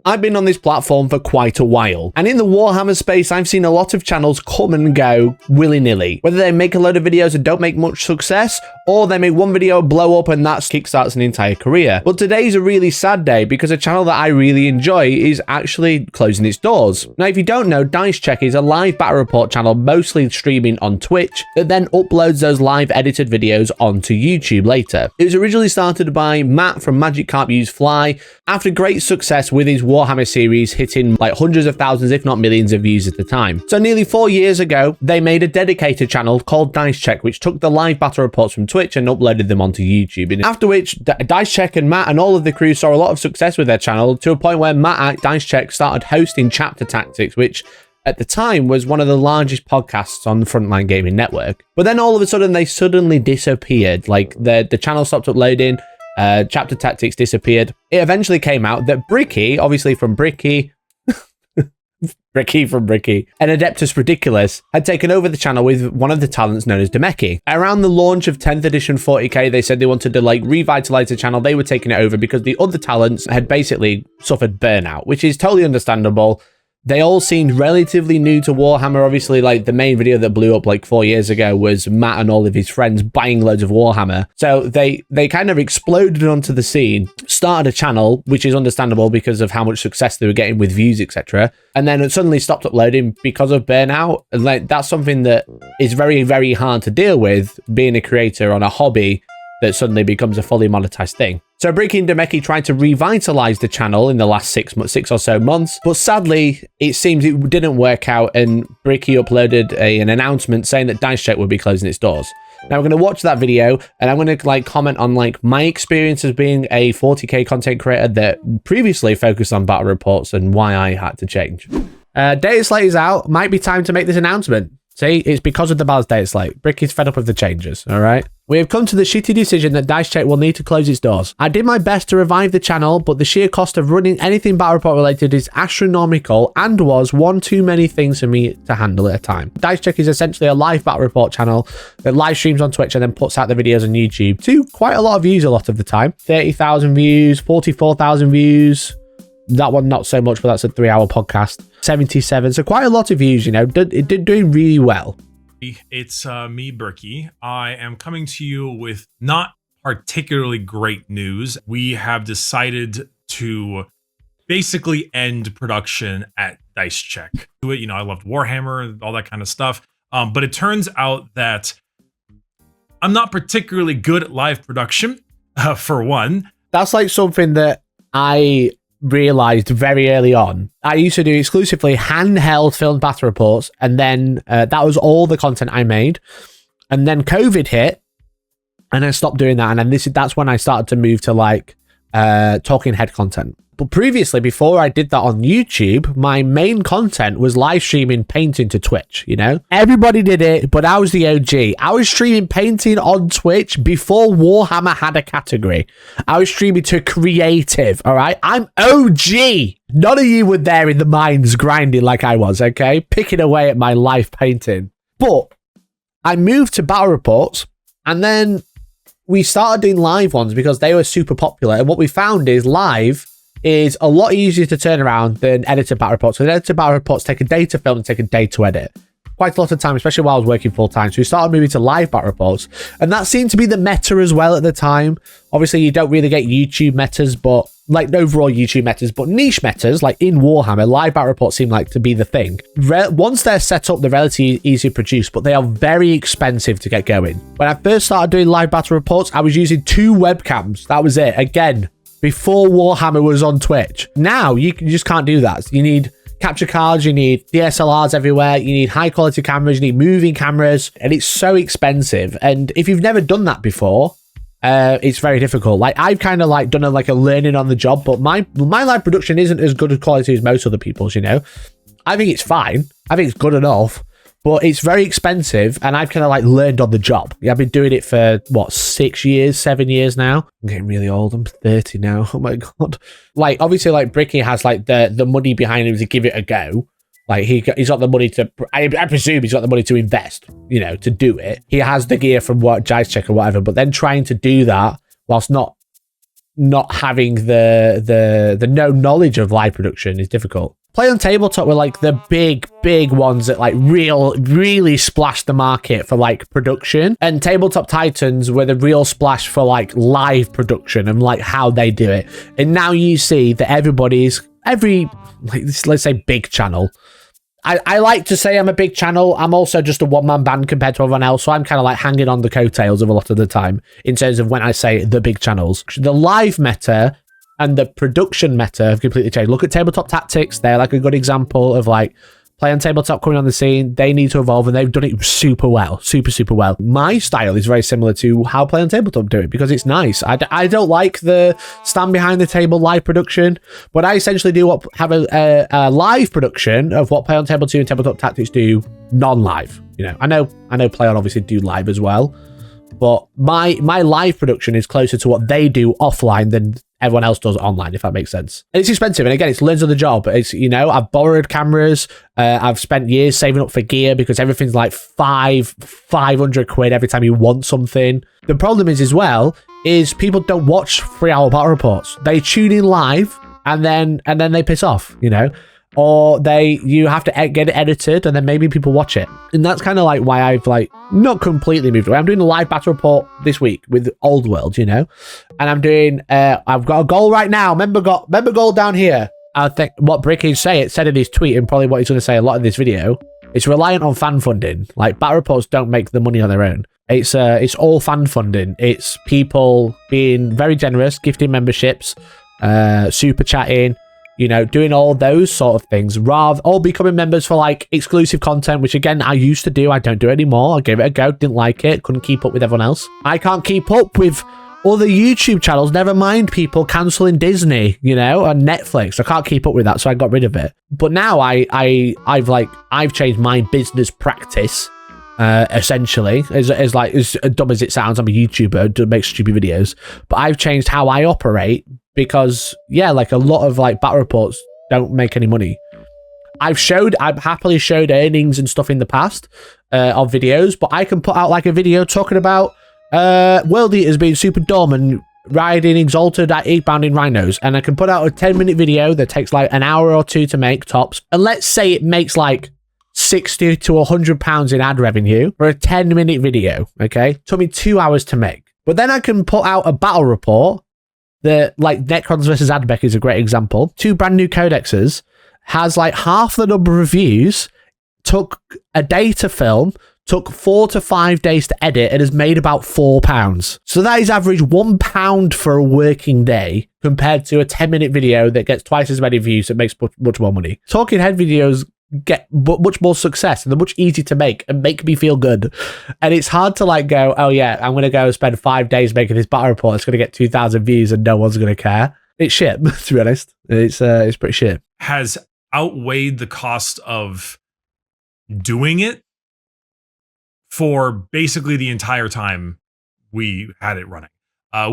I've been on this platform for quite a while, and in the Warhammer space, I've seen a lot of channels come and go willy-nilly. Whether they make a load of videos and don't make much success, or they make one video, blow up, and that kickstarts an entire career. But today's a really sad day because a channel that I really enjoy is actually closing its doors. Now, if you don't know, Dice Check is a live battle report channel, mostly streaming on Twitch, that then uploads those live edited videos onto YouTube later. It was originally started by Matt from Magic Carp Use Fly, after great success with his Warhammer series hitting like hundreds of thousands, if not millions of views at the time. So nearly 4 years ago, they made a dedicated channel called Dice Check, which took the live battle reports from Twitch and uploaded them onto YouTube. And after which, Dice Check and Matt and all of the crew saw a lot of success with their channel, to a point where Matt at Dice Check started hosting Chapter Tactics, which at the time was one of the largest podcasts on the Frontline Gaming Network. But then all of a sudden, they suddenly disappeared. Like the channel stopped uploading, Chapter Tactics disappeared. It eventually came out that Bricky, obviously from Bricky, Bricky from Bricky, and Adeptus Ridiculous had taken over the channel with one of the talents known as Demeki. Around the launch of 10th edition 40k, they said they wanted to like revitalize the channel. They were taking it over because the other talents had basically suffered burnout, which is totally understandable. They all seemed relatively new to Warhammer. Obviously, like the main video that blew up like 4 years ago was Matt and all of his friends buying loads of Warhammer. So they kind of exploded onto the scene, started a channel, which is understandable because of how much success they were getting with views, etc. And then it suddenly stopped uploading because of burnout. And like that's something that is very, very hard to deal with, being a creator on a hobby that suddenly becomes a fully monetized thing. So Bricky and Demeki tried to revitalize the channel in the last 6 or so months, but sadly, it seems it didn't work out, and Bricky uploaded an announcement saying that Dice Check would be closing its doors. Now, we're going to watch that video, and I'm going to like comment on like my experience as being a 40k content creator that previously focused on battle reports and why I had to change. Data slate is out. Might be time to make this announcement. See, it's because of the balanced data slate. Bricky's fed up with the changes, all right? We have come to the shitty decision that Dice Check will need to close its doors. I did my best to revive the channel, but the sheer cost of running anything battle report related is astronomical and was one too many things for me to handle at a time. Dice Check is essentially a live battle report channel that live streams on Twitch and then puts out the videos on YouTube to quite a lot of views a lot of the time. 30,000 views, 44,000 views. That one, not so much, but that's a 3-hour podcast. 77, so quite a lot of views, you know, doing really well. It's me, Berkey. I am coming to you with not particularly great news. We have decided to basically end production at Dice Check. You know, I loved Warhammer, all that kind of stuff. But it turns out that I'm not particularly good at live production, for one. That's like something that I realized very early on. I used to do exclusively handheld filmed battle reports, and then that was all the content I made. And then COVID hit, and I stopped doing that. And then that's when I started to move to like talking head content. But previously, before I did that on YouTube, my main content was live streaming painting to Twitch, you know? Everybody did it, but I was the OG. I was streaming painting on Twitch before Warhammer had a category. I was streaming to creative, all right? I'm OG. None of you were there in the mines grinding like I was, okay? Picking away at my live painting. But I moved to battle reports, and then we started doing live ones because they were super popular. And what we found is live is a lot easier to turn around than edited battle reports. So edited battle reports take a day to film and take a day to edit. Quite a lot of time, especially while I was working full time. So we started moving to live battle reports. And that seemed to be the meta as well at the time. Obviously, you don't really get YouTube metas, but like overall YouTube metas, but niche metas, like in Warhammer, live battle reports seem like to be the thing. Once they're set up, they're relatively easy to produce, but they are very expensive to get going. When I first started doing live battle reports, I was using 2 webcams. That was it. Again, before Warhammer was on Twitch. Now, you just can't do that. You need capture cards, you need DSLRs everywhere, you need high quality cameras, you need moving cameras, and it's so expensive. And if you've never done that before, it's very difficult. Like I've kind of like done a learning on the job, but my live production isn't as good a quality as most other people's, you know. I think it's fine. I think it's good enough, but it's very expensive, and I've kind of like learned on the job. Yeah, I've been doing it for what, 6 years, 7 years now. I'm getting really old. I'm 30 now. Oh my god. Like obviously, like Bricky has like the money behind him to give it a go. Like he's got the money to. I presume he's got the money to invest. You know, to do it. He has the gear from Dice Check or whatever. But then trying to do that whilst not not having the no knowledge of live production is difficult. Play on Tabletop were like the big ones that like really splashed the market for like production, and Tabletop Titans were the real splash for like live production and like how they do it. And now you see that every like, let's say big channel. I like to say I'm a big channel. I'm also just a one-man band compared to everyone else, so I'm kind of like hanging on the coattails of a lot of the time in terms of when I say the big channels. The live meta and the production meta have completely changed. Look at Tabletop Tactics. They're like a good example of like Play on Tabletop coming on the scene. They need to evolve, and they've done it super well. Super well. My style is very similar to how Play on Tabletop do it because it's nice. I don't like the stand behind the table live production, but I essentially have a live production of what Play on Table 2 and Tabletop Tactics do non-live. You know, I know Play on obviously do live as well, but my live production is closer to what they do offline than everyone else does online, if that makes sense. And it's expensive, and again, it's learns on the job. It's, you know, I've borrowed cameras, I've spent years saving up for gear because everything's like 500 quid every time you want something. The problem is as well is people don't watch 3-hour battle reports. They tune in live and then they piss off, you know. Or you have to get it edited and then maybe people watch it. And that's kind of like why I've like not completely moved away. I'm doing a live battle report this week with Old World, you know, and I'm doing, I've got a goal right now. Member goal down here. I think what Bricky said in his tweet, and probably what he's going to say a lot in this video, it's reliant on fan funding. Like battle reports don't make the money on their own. It's all fan funding. It's people being very generous, gifting memberships, super chatting, you know, doing all those sort of things, or becoming members for like exclusive content, which again, I used to do. I don't do it anymore. I gave it a go, didn't like it, couldn't keep up with everyone else. I can't keep up with other YouTube channels, never mind people cancelling Disney, you know, and Netflix. I can't keep up with that, so I got rid of it. But now I've changed my business practice, essentially, as dumb as it sounds. I'm a YouTuber, do make stupid videos, but I've changed how I operate. Because, yeah, like a lot of like battle reports don't make any money. I've happily showed earnings and stuff in the past of videos, but I can put out like a video talking about World Eaters being super dumb and riding exalted at 8-bounding rhinos. And I can put out a 10-minute video that takes like an hour or two to make tops. And let's say it makes like 60 to 100 pounds in ad revenue for a 10-minute video, okay? Took me 2 hours to make. But then I can put out a battle report that, like, Necrons versus Adbec is a great example. 2 brand new codexes, has like half the number of views, took a day to film, took 4 to 5 days to edit, and has made about £4. So that is average £1 for a working day compared to a 10-minute video that gets twice as many views that makes much more money. Talking head videos get much more success and they're much easier to make and make me feel good. And it's hard to like go, oh yeah, I'm going to go spend 5 days making this battle report. It's going to get 2,000 views and no one's going to care. It's shit, to be honest. It's pretty shit. Has outweighed the cost of doing it for basically the entire time we had it running.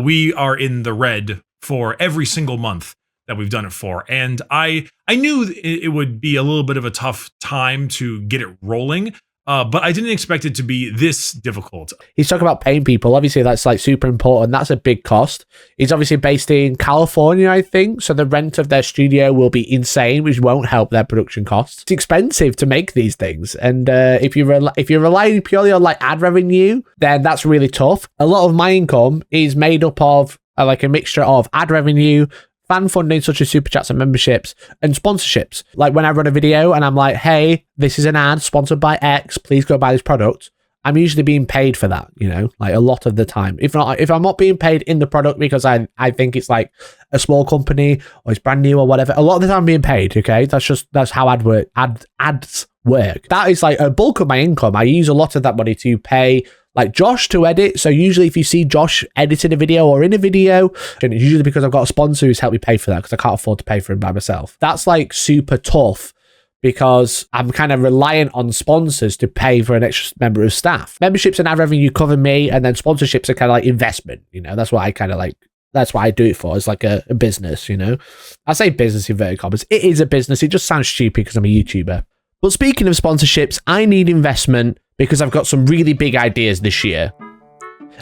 We are in the red for every single month that we've done it for. And I knew it would be a little bit of a tough time to get it rolling, but I didn't expect it to be this difficult. He's talking about paying people. Obviously, that's like super important. That's a big cost. He's obviously based in California, I think. So the rent of their studio will be insane, which won't help their production costs. It's expensive to make these things. And if you're relying purely on like ad revenue, then that's really tough. A lot of my income is made up of like a mixture of ad revenue, fan funding such as super chats and memberships, and sponsorships. Like when I run a video and I'm like, hey, this is an ad sponsored by X, please go buy this product, I'm usually being paid for that, you know, like a lot of the time. If I'm not being paid in the product because I think it's like a small company or it's brand new or whatever, a lot of the time I'm being paid, okay? That's how ads work. That is like a bulk of my income. I use a lot of that money to pay like Josh to edit. So usually if you see Josh editing a video or in a video, and it's usually because I've got a sponsor who's helped me pay for that because I can't afford to pay for him by myself. That's like super tough because I'm kind of reliant on sponsors to pay for an extra member of staff. Memberships and ad revenue cover me, and then sponsorships are kind of like investment, you know. That's what I kind of like. That's what I do it for. It's like a business, you know. I say business in inverted commas. It is a business. It just sounds stupid because I'm a YouTuber. But speaking of sponsorships, I need investment because I've got some really big ideas this year.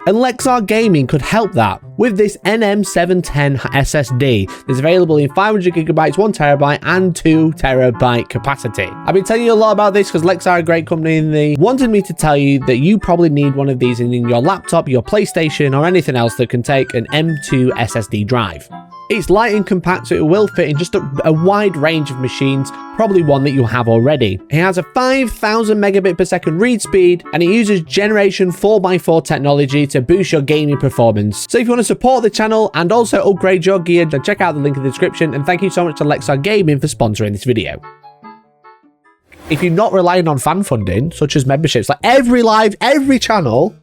And Lexar Gaming could help that with this NM710 SSD that's available in 500GB, 1TB, and 2TB capacity. I've been telling you a lot about this because Lexar are a great company and they wanted me to tell you that you probably need one of these in your laptop, your PlayStation, or anything else that can take an M2 SSD drive. It's light and compact, so it will fit in just a wide range of machines, probably one that you have already. It has a 5,000 megabit per second read speed, and it uses Generation 4x4 technology to boost your gaming performance. So if you want to support the channel and also upgrade your gear, then check out the link in the description, and thank you so much to Lexar Gaming for sponsoring this video. If you're not relying on fan funding, such as memberships, like every channel,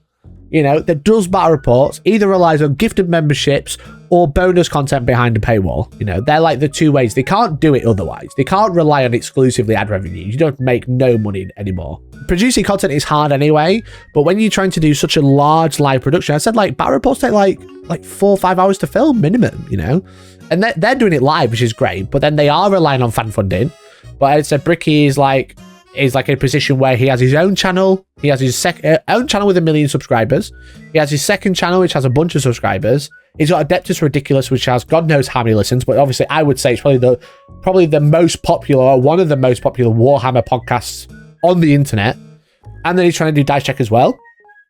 you know, that does battle reports either relies on gifted memberships or bonus content behind a paywall. You know, they're like the two ways. They can't do it otherwise. They can't rely on exclusively ad revenue. You don't make no money anymore. Producing content is hard anyway, but when you're trying to do such a large live production, I said like battle reports take like 4 or 5 hours to film minimum, you know, and they're doing it live, which is great, but then they are relying on fan funding. But I said Bricky is like in a position where he has his own channel. He has his own channel with 1 million subscribers. He has his second channel, which has a bunch of subscribers. He's got Adeptus Ridiculous, which has God knows how many listens, but obviously I would say it's probably the most popular, or one of the most popular Warhammer podcasts on the internet. And then he's trying to do Dice Check as well.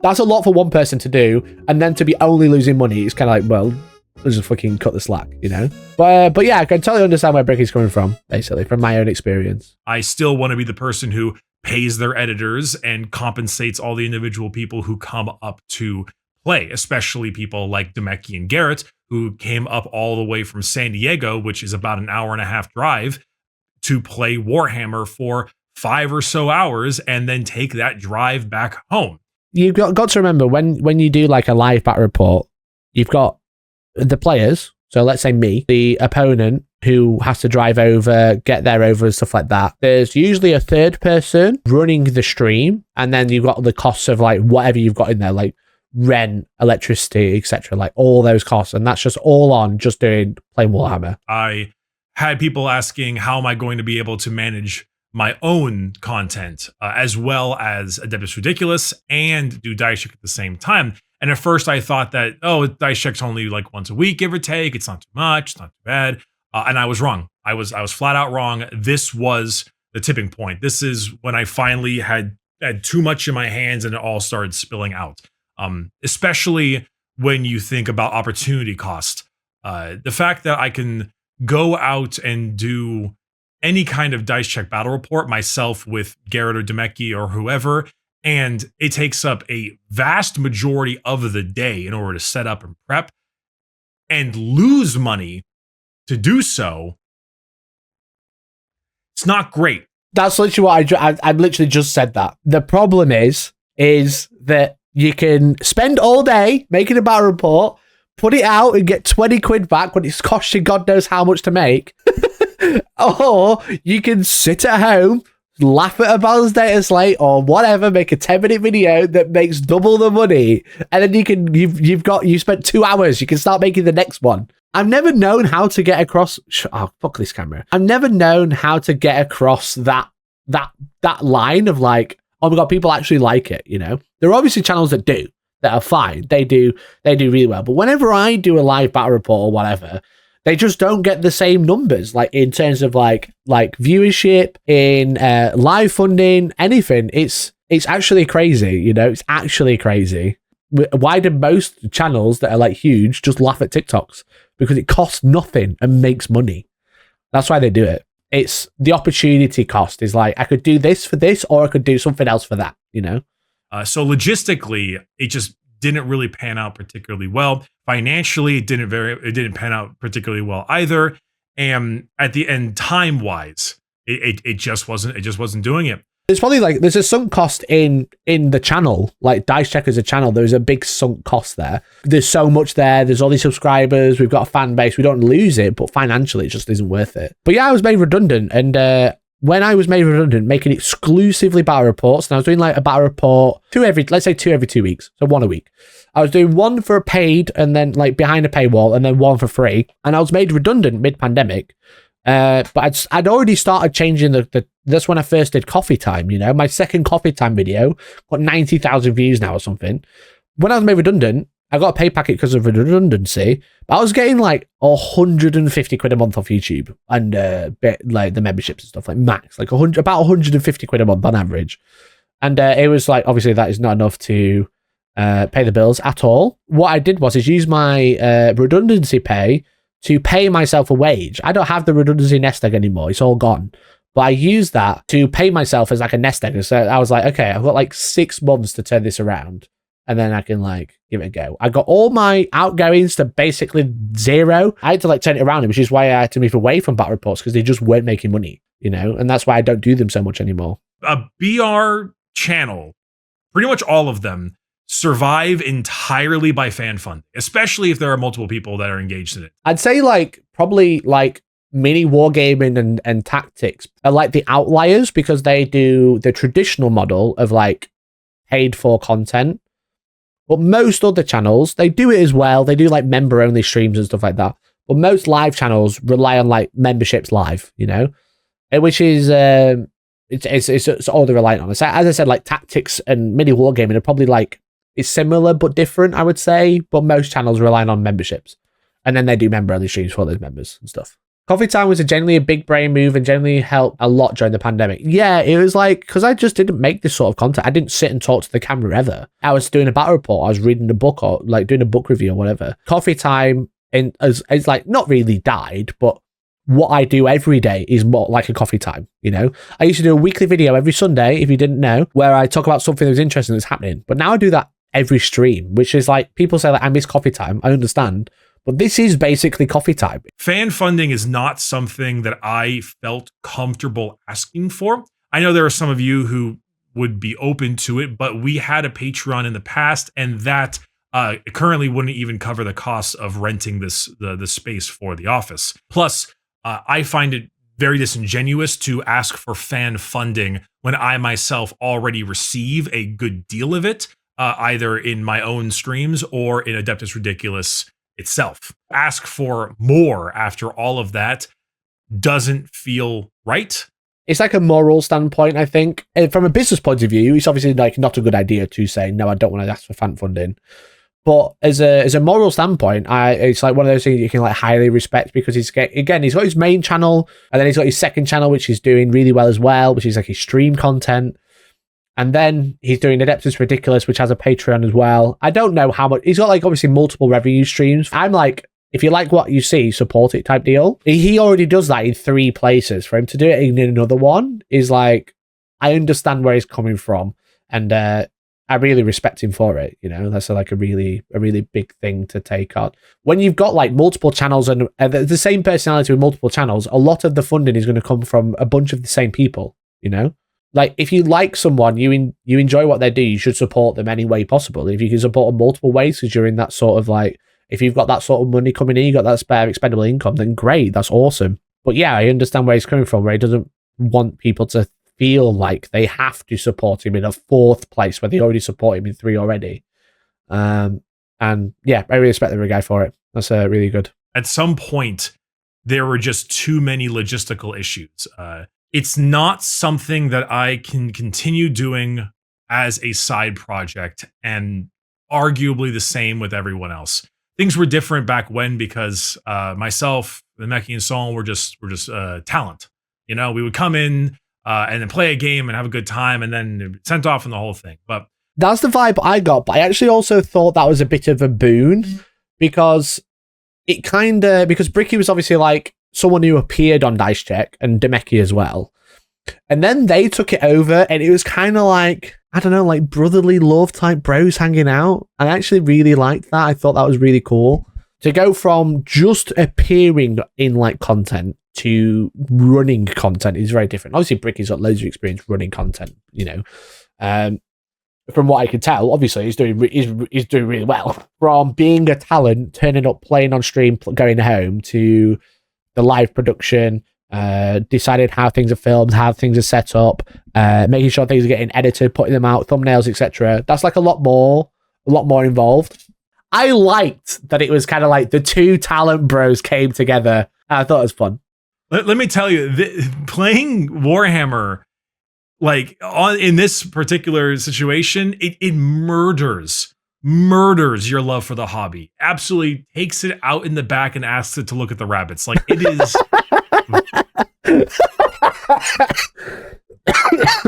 That's a lot for one person to do, and then to be only losing money, it's kind of like, well, let's just fucking cut the slack, you know? But yeah, I can totally understand where Bricky's coming from, basically, from my own experience. I still want to be the person who pays their editors and compensates all the individual people who come up to play, especially people like Demeki and Garrett, who came up all the way from San Diego, which is about an hour-and-a-half drive, to play Warhammer for 5 or so hours and then take that drive back home. You've got to remember, when you do like a live battle report, you've got the players, so let's say me, the opponent who has to drive over, get there over and stuff like that. There's usually a third person running the stream, and then you've got the costs of like whatever you've got in there, like rent, electricity, etc., like all those costs, and that's just all on just doing playing Warhammer. I had people asking, how am I going to be able to manage my own content as well as Adeptus Ridiculous and do Dice Check at the same time? And at first I thought that, oh, Dice Check's only like once a week, give or take. It's not too much. It's not too bad. And I was wrong. I was flat out wrong. This was the tipping point. This is when I finally had too much in my hands and it all started spilling out. Especially when you think about opportunity cost. The fact that I can go out and do any kind of Dice Check battle report myself with Garrett or Demeki or whoever, and it takes up a vast majority of the day in order to set up and prep, and lose money to do so, it's not great. That's literally what I literally just said that. The problem is that you can spend all day making a battle report, put it out and get 20 quid back when it's cost you God knows how much to make. Or you can sit at home, laugh at a Balanced Data Slate or whatever, make a 10-minute video that makes double the money, and then you've spent 2 hours, you can start making the next one. I've never known how to get across. Oh, fuck this camera. I've never known how to get across that line of like, oh my God, people actually like it, you know? There are obviously channels that are fine. They do really well. But whenever I do a live battle report or whatever, they just don't get the same numbers, like in terms of like viewership, in live funding, anything. It's actually crazy, you know? It's actually crazy. Why do most channels that are like huge just laugh at TikToks? Because it costs nothing and makes money. That's why they do it. It's the opportunity cost is like, I could do this for this, or I could do something else for that, you know? So logistically, it just didn't really pan out particularly well. Financially, it didn't pan out particularly well either. And at the end, time-wise, it just wasn't doing it. There's probably like, there's a sunk cost in the channel, like Dice Check as a channel. There's a big sunk cost there. There's so much there. There's all these subscribers. We've got a fan base. We don't lose it, but financially it just isn't worth it. But yeah, I was made redundant. And when I was made redundant, making exclusively battle reports, and I was doing like a battle report let's say two every 2 weeks. So 1 a week. I was doing one for a paid and then like behind a paywall and then one for free. And I was made redundant mid-pandemic. But I'd already started changing that's when I first did coffee time, you know, my second coffee time video got 90,000 views now or something. when I was made redundant, I got a pay packet because of redundancy, but I was getting like 150 quid a month off YouTube and like the memberships and stuff, like max, like about 150 quid a month on average. And it was like, obviously that is not enough to pay the bills at all. What I did was use my redundancy pay to pay myself a wage. I don't have the redundancy nest egg anymore. It's all gone. But I used that to pay myself as like a nest egg. So I was like, okay, I've got like 6 months to turn this around. And then I can like give it a go. I got all my outgoings to basically 0. I had to like turn it around, which is why I had to move away from battle reports because they just weren't making money, you know? And that's why I don't do them so much anymore. A BR channel, pretty much all of them, survive entirely by fan funding, especially if there are multiple people that are engaged in it. I'd say like probably like mini wargaming and tactics are like the outliers because they do the traditional model of like paid for content. But most other channels, they do it as well. They do like member only streams and stuff like that. But most live channels rely on like memberships live, you know, which is it's all they're relying on. As I said, like tactics and mini wargaming are probably like it's similar but different, I would say. But most channels rely on memberships, and then they do member only streams for those members and stuff. Coffee time was generally a big brain move and generally helped a lot during the pandemic. Yeah, it was like, because I just didn't make this sort of content. I didn't sit and talk to the camera ever. I was doing a battle report. I was reading a book or like doing a book review or whatever. Coffee time is like not really died, but what I do every day is more like a coffee time, you know? I used to do a weekly video every Sunday, if you didn't know, where I talk about something that was interesting that's happening. But now I do that every stream, which is like, people say that I miss coffee time. I understand. But this is basically coffee time. Fan funding is not something that I felt comfortable asking for. I know there are some of you who would be open to it, but we had a Patreon in the past, and that currently wouldn't even cover the cost of renting the space for the office. Plus, I find it very disingenuous to ask for fan funding when I myself already receive a good deal of it, either in my own streams or in Adeptus Ridiculous itself. Ask for more after all of that doesn't feel right. It's like a moral standpoint, I think. And from a business point of view, it's obviously like not a good idea to say, no, I don't want to ask for fan funding. But as a moral standpoint, it's like one of those things you can like highly respect because he's got his main channel and then he's got his second channel, which is doing really well as well, which is like his stream content. And then he's doing Adeptus Ridiculous, which has a Patreon as well. I don't know how much. He's got like obviously multiple revenue streams. I'm like, if you like what you see, support it type deal. He already does that in 3 places. For him to do it in another one is like, I understand where he's coming from. And I really respect him for it. You know, that's like a really big thing to take on. When you've got like multiple channels and the same personality with multiple channels, a lot of the funding is going to come from a bunch of the same people, you know? Like, if you like someone, you enjoy what they do, you should support them any way possible. If you can support them multiple ways, because you're in that sort of like, if you've got that sort of money coming in, you got that spare expendable income, then great, that's awesome. But yeah, I understand where he's coming from, where he doesn't want people to feel like they have to support him in a 4th place where they already support him in 3 already. And yeah, I really respect the guy for it. That's really good. At some point, there were just too many logistical issues. It's not something that I can continue doing as a side project, and arguably the same with everyone else. Things were different back when because myself, the Meki and Sol were just talent. You know, we would come in and then play a game and have a good time, and then sent off in the whole thing. But that's the vibe I got. But I actually also thought that was a bit of a boon because because Bricky was obviously like someone who appeared on Dice Check and Demeki as well. And then they took it over and it was kind of like, I don't know, like brotherly love type bros hanging out. I actually really liked that. I thought that was really cool. To go from just appearing in like content to running content is very different. Obviously, Bricky's got loads of experience running content, you know. From what I can tell, obviously, he's doing really well. From being a talent, turning up, playing on stream, going home, to the live production, deciding how things are filmed, how things are set up, making sure things are getting edited, putting them out, thumbnails, etc. That's like a lot more involved. I liked that it was kind of like the 2 talent bros came together. I thought it was fun. Let me tell you, playing Warhammer, like in this particular situation, it murders murders your love for the hobby. Absolutely takes it out in the back and asks it to look at the rabbits. Like, it is.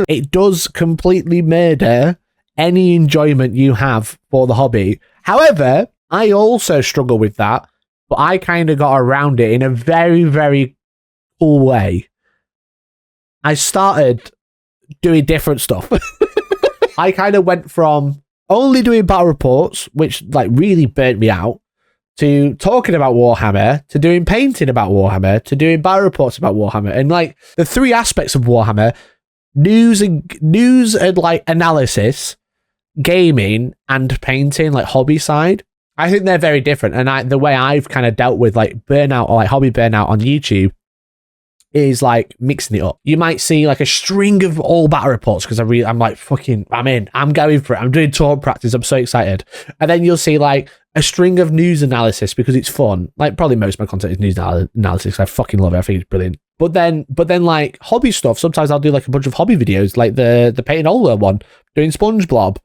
It does completely murder any enjoyment you have for the hobby. However, I also struggle with that, but I kind of got around it in a very, very cool way. I started doing different stuff. I kind of went from only doing battle reports, which like really burnt me out, to talking about Warhammer, to doing painting about Warhammer, to doing battle reports about Warhammer. And like the three aspects of Warhammer, news and like analysis, gaming and painting, like hobby side, I think they're very different. And the way I've kind of dealt with like burnout or like hobby burnout on YouTube is like mixing it up. You might see like a string of all battle reports because I'm like, fucking, I'm in, I'm going for it. I'm doing taunt practice. I'm so excited. And then you'll see like a string of news analysis because it's fun. Like probably most of my content is news analysis. I fucking love it. I think it's brilliant. But then like hobby stuff, sometimes I'll do like a bunch of hobby videos, like the painting Ola one, doing SpongeBob,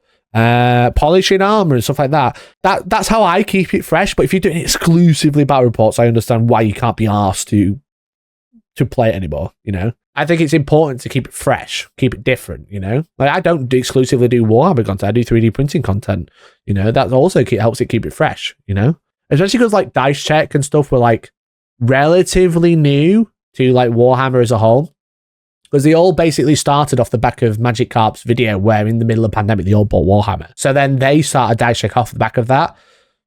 polishing armor and stuff like that. That's how I keep it fresh. But if you're doing exclusively battle reports, I understand why you can't be asked to play it anymore, you know? I think it's important to keep it fresh, keep it different, you know? Like I don't exclusively do Warhammer content, I do 3D printing content, you know? That also helps it keep it fresh, you know? Especially because like Dice Check and stuff were like relatively new to like Warhammer as a whole. Because they all basically started off the back of Magic Carp's video where in the middle of the pandemic they all bought Warhammer. So then they started Dice Check off the back of that.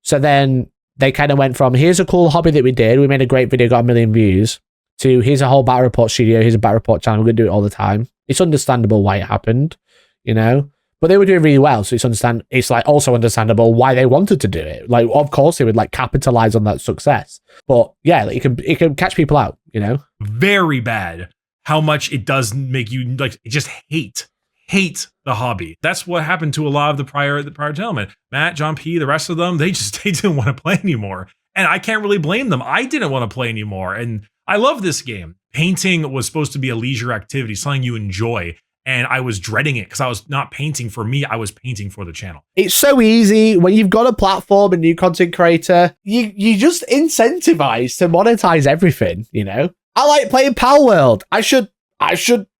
So then they kind of went from, here's a cool hobby that we did, we made a great video, got 1 million views, to here's a whole battle report studio, here's a battle report channel, we're going to do it all the time. It's understandable why it happened, you know? But they were doing really well, so it's like also understandable why they wanted to do it. Like, of course they would like capitalize on that success. But yeah, like, it can catch people out, you know? Very bad how much it does make you like just hate the hobby. That's what happened to a lot of the prior gentlemen. Matt, John P, the rest of them, they didn't want to play anymore. And I can't really blame them. I didn't want to play anymore. And I love this game. Painting was supposed to be a leisure activity, something you enjoy. And I was dreading it because I was not painting for me. I was painting for the channel. It's so easy when you've got a platform, a new content creator, you just incentivize to monetize everything, you know? I like playing Pal World. I should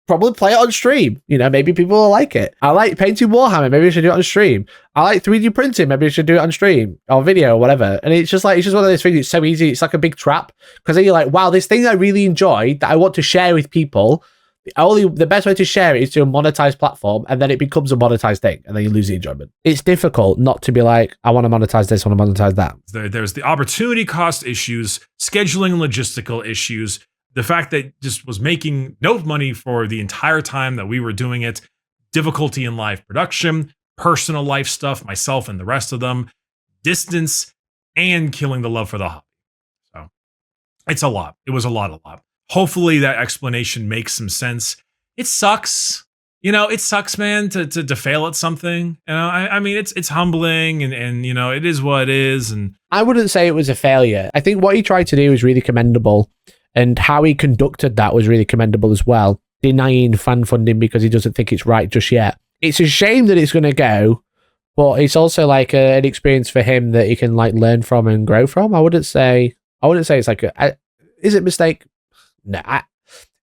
probably play it on stream. You know, maybe people will like it. I like painting Warhammer. Maybe I should do it on stream. I like 3D printing. Maybe I should do it on stream or video or whatever. And it's just one of those things. It's so easy. It's like a big trap because then you're like, wow, this thing I really enjoy that I want to share with people. The best way to share it is to a monetized platform, and then it becomes a monetized thing, and then you lose the enjoyment. It's difficult not to be like, I want to monetize this, I want to monetize that. There's the opportunity cost issues, scheduling and logistical issues, the fact that just was making no money for the entire time that we were doing it, difficulty in live production, personal life stuff, myself and the rest of them, distance, and killing the love for the hobby. So it's a lot. It was a lot. Hopefully that explanation makes some sense. It sucks. You know, it sucks, man, to fail at something. You know, I mean, it's humbling and, you know, it is what it is. And I wouldn't say it was a failure. I think what he tried to do was really commendable. And how he conducted that was really commendable as well. Denying fan funding because he doesn't think it's right just yet. It's a shame that it's going to go, but it's also like an experience for him that he can like learn from and grow from. I wouldn't say it's like is it a mistake? No.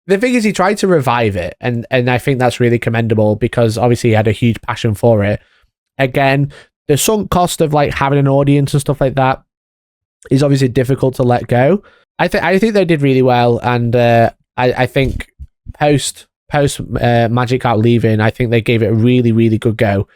The thing is, he tried to revive it, and I think that's really commendable because obviously he had a huge passion for it. Again, the sunk cost of like having an audience and stuff like that is obviously difficult to let go. I think they did really well, and I think post Magic Carp leaving, I think they gave it a really, really good go.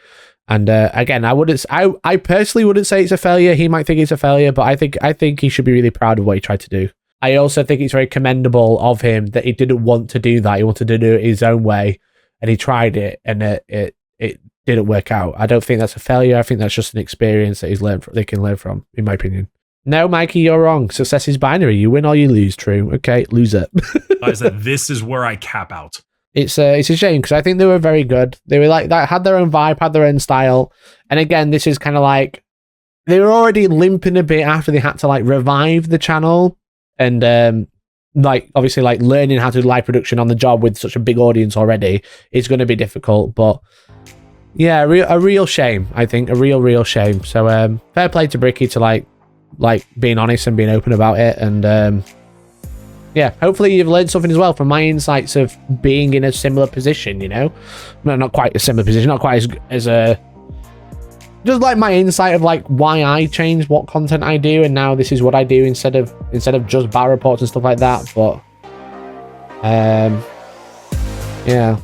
And again, I personally wouldn't say it's a failure. He might think it's a failure, but I think he should be really proud of what he tried to do. I also think it's very commendable of him that he didn't want to do that. He wanted to do it his own way, and he tried it, and it didn't work out. I don't think that's a failure. I think that's just an experience that they can learn from, in my opinion. No, Mikey, you're wrong. Success is binary. You win or you lose. True. Okay, loser. Guys, this is where I cap out. It's a shame because I think they were very good. They were like that, had their own vibe, had their own style. And again, this is kind of like they were already limping a bit after they had to like revive the channel. And like obviously like learning how to do live production on the job with such a big audience already is going to be difficult, but Yeah, a real shame, I think. A real shame. So fair play to Bricky to like being honest and being open about it. And yeah, hopefully you've learned something as well from my insights of being in a similar position, you know? No, not quite a similar position, not quite as a... Just like my insight of like why I change what content I do, and now this is what I do instead of just battle reports and stuff like that. But yeah.